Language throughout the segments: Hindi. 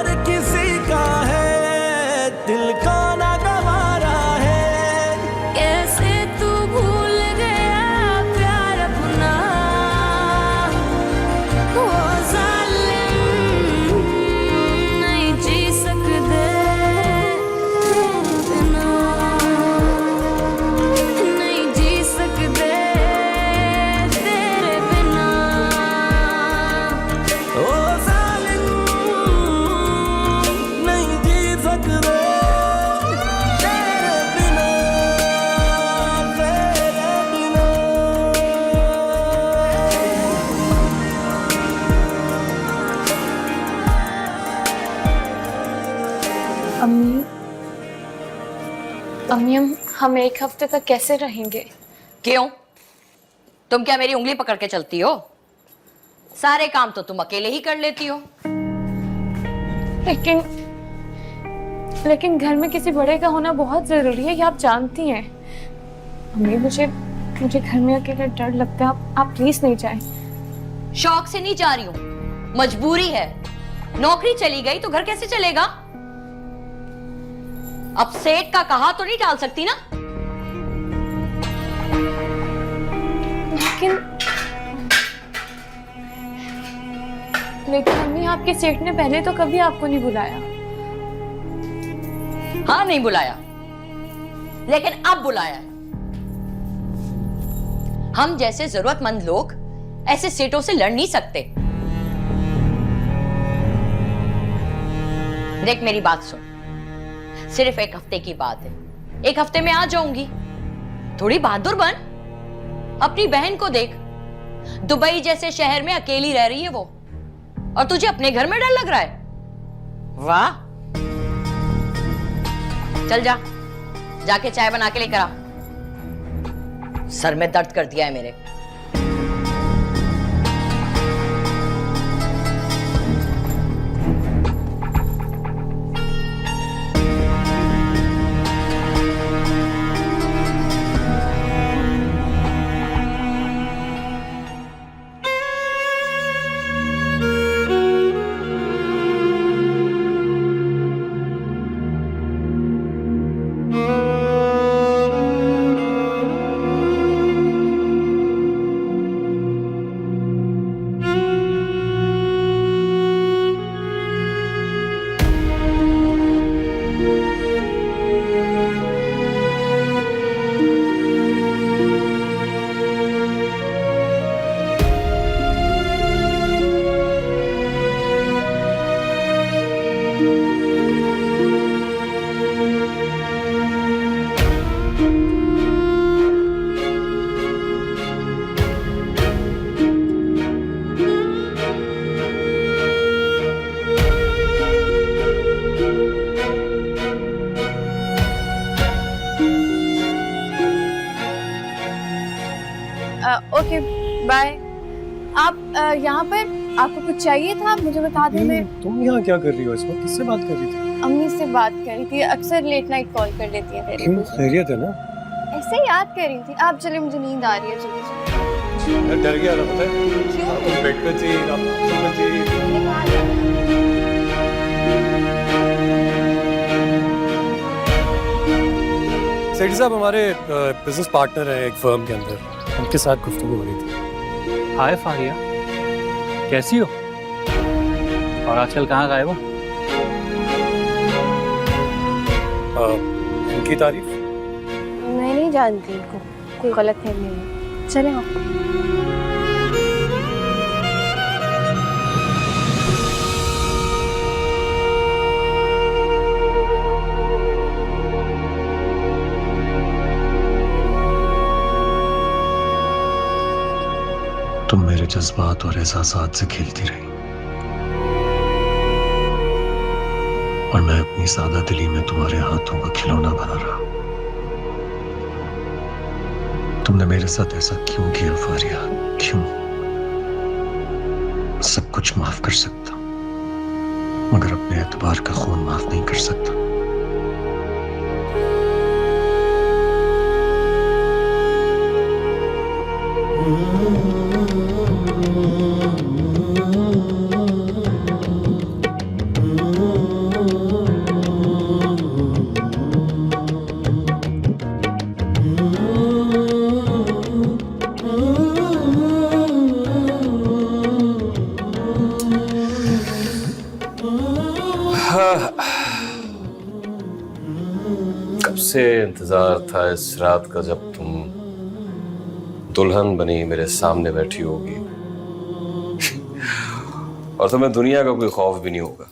हर किसी का है, दिल का ना गवारा है। कैसे तू भूल गया प्यार अपना, वो जालिम नहीं जी सकते बिना, नहीं जी सकते तेरे बिना। ओ जालिम नहीं जी सकते तेरे बिना, तेरे बिना। अम्मी, अम्मी हम एक हफ्ते तक कैसे रहेंगे? क्यों? तुम क्या मेरी उंगली पकड़ के चलती हो? सारे काम तो तुम अकेले ही कर लेती हो। लेकिन घर में किसी बड़े का होना बहुत जरूरी है, ये आप जानती हैं। अम्मी मुझे घर में अकेले डर लगता है, आप प्लीज नहीं जाएं। शौक से नहीं जा रही हूं, मजबूरी है। नौकरी चली गई तो घर कैसे चलेगा? अब सेठ का कहा तो नहीं टाल सकती ना। लेकिन अम्मी आपके सेठ ने पहले तो कभी आपको नहीं बुलाया। हाँ नहीं बुलाया, लेकिन अब बुलाया है। हम जैसे जरूरतमंद लोग ऐसे सेठों से लड़ नहीं सकते। देख मेरी बात सुन, सिर्फ एक हफ्ते की बात है, एक हफ्ते में आ जाऊंगी। थोड़ी बहादुर बन, अपनी बहन को देख, दुबई जैसे शहर में अकेली रह रही है वो, और तुझे अपने घर में डर लग रहा है? वाह, चल जा, जाके चाय बना के लेकर आ। सर में दर्द कर दिया है मेरे। Okay bye. आप यहाँ पर, आपको कुछ चाहिए था? मुझे बता दें। मैं तुम यहाँ क्या कर रही हो? इस वक्त किससे बात कर रही थी? अम्मी से बात कर रही थी, अक्सर लेट नाइट कॉल कर लेती है तेरे क्यों, को। खैरियत है ना? ऐसे ही याद कर रही थी। आप चले, मुझे नींद आ रही है। चलिए मैं डर गया ना, पता है? क्यों? तुम बेड पे थी, आप सोने थी। मैंने कहा था। सेठ साहब हमारे बिजनेस पार्टनर हैं एक फर्म के अंदर, उनके साथ गुफ्तगू हो रही थी। हाय फारिया, कैसी हो? और आजकल कहाँ गायब हो? इनकी तारीफ। मैं नहीं जानती इनको, कोई गलत फहमी है। चले आप। तुम मेरे जज्बात और एहसासात से खेलती रही, और मैं अपनी सादा दिली में तुम्हारे हाथों का खिलौना बना रहा। तुमने मेरे साथ ऐसा क्यों किया फारिया? क्यों? सब कुछ माफ कर सकता, मगर अपने एतबार का खून माफ नहीं कर सकता। कब से इंतजार था इस रात का जब तुम दुल्हन बनी मेरे सामने बैठी होगी और तुम्हें दुनिया का कोई खौफ भी नहीं होगा।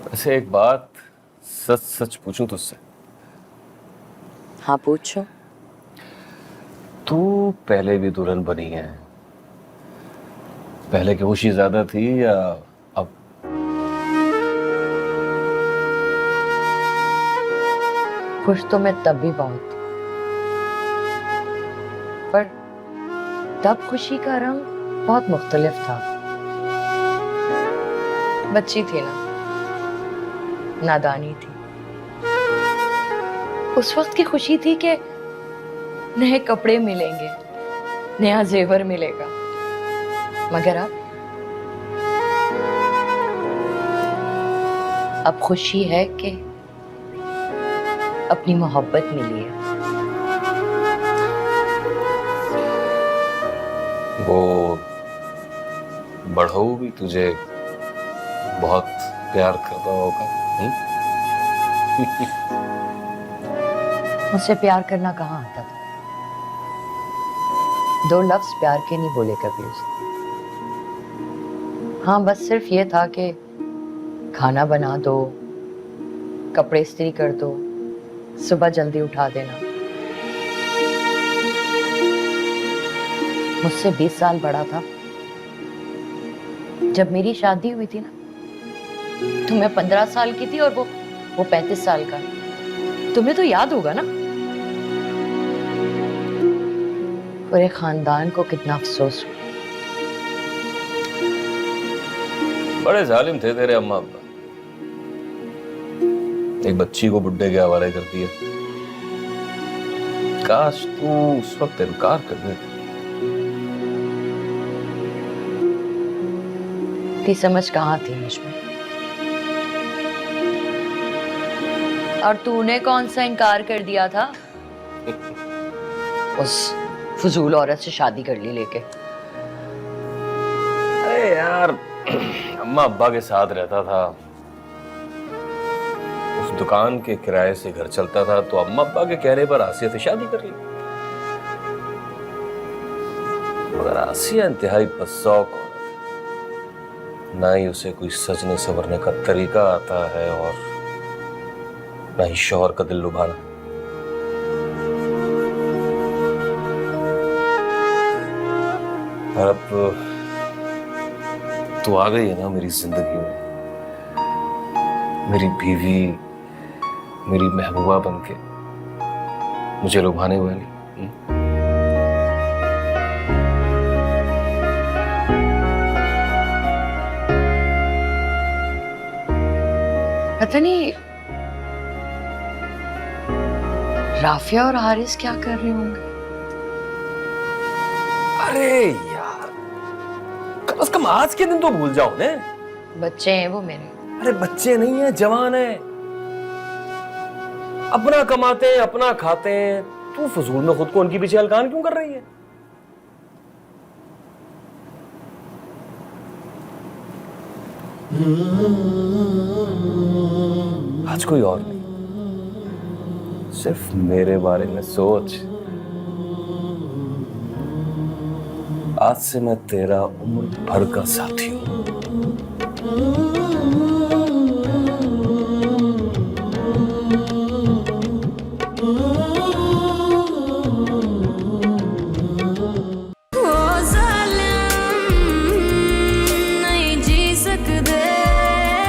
वैसे एक बात सच सच पूछूं तुझसे? हाँ पूछो। तू पहले भी दुल्हन बनी है, पहले की खुशी ज्यादा थी या अब? खुश तो मैं तब भी बहुत थी, पर तब खुशी का रंग बहुत मुख्तलिफ था। बच्ची थी ना, नादानी थी। उस वक्त की खुशी थी कि नए कपड़े मिलेंगे, नया जेवर मिलेगा। मगर अब खुशी है कि अपनी मोहब्बत मिली है। वो बढ़ऊ भी तुझे बहुत प्यार करता होगा। मुझसे प्यार करना कहाँ आता था? 2 लफ्ज प्यार के नहीं बोले कभी उसने। हाँ, बस सिर्फ ये था कि खाना बना दो, कपड़े इस्त्री कर दो, सुबह जल्दी उठा देना। मुझसे 20 साल बड़ा था। जब मेरी शादी हुई थी ना, तो मैं 15 साल की थी और वो 35 साल का। तुम्हें तो याद होगा ना? पूरे खानदान को कितना अफसोस हुआ। बड़े जालिम थे तेरे अम्मा अब्बा, एक बच्ची को बुड्ढे के हवाले कर दिया। काश तू उस वक्त इनकार कर देती। की समझ कहाँ थी मुझमें? और तूने कौन सा इनकार कर दिया था? उस फजूल औरत से शादी कर ली लेके। अरे यार, अम्मा अब्बा के साथ रहता था, उस दुकान के किराए से घर चलता था, तो अम्मा अब्बा के कहने पर आसिया से शादी कर ली। मगर आसिया इंतहाई बदशौक औरत, ना ही उसे कोई सजने संवरने का तरीका आता है और ना ही शौहर का दिल लुभाना। और अब तू आ गई है ना मेरी जिंदगी में, मेरी बीवी, मेरी महबूबा बनके मुझे लुभाने वाली। पता नहीं राफिया और हारिस क्या कर रहे होंगे। अरे यार, कम से कम आज के दिन तो भूल जाओ ने। बच्चे हैं वो मेरे। अरे बच्चे नहीं है, जवान है, अपना कमाते हैं, अपना खाते हैं। तू फजूल में खुद को उनकी पीछे हलकान क्यों कर रही है? आज कोई और नहीं, सिर्फ मेरे बारे में सोच। आज से मैं तेरा उम्र भर का साथी हूं।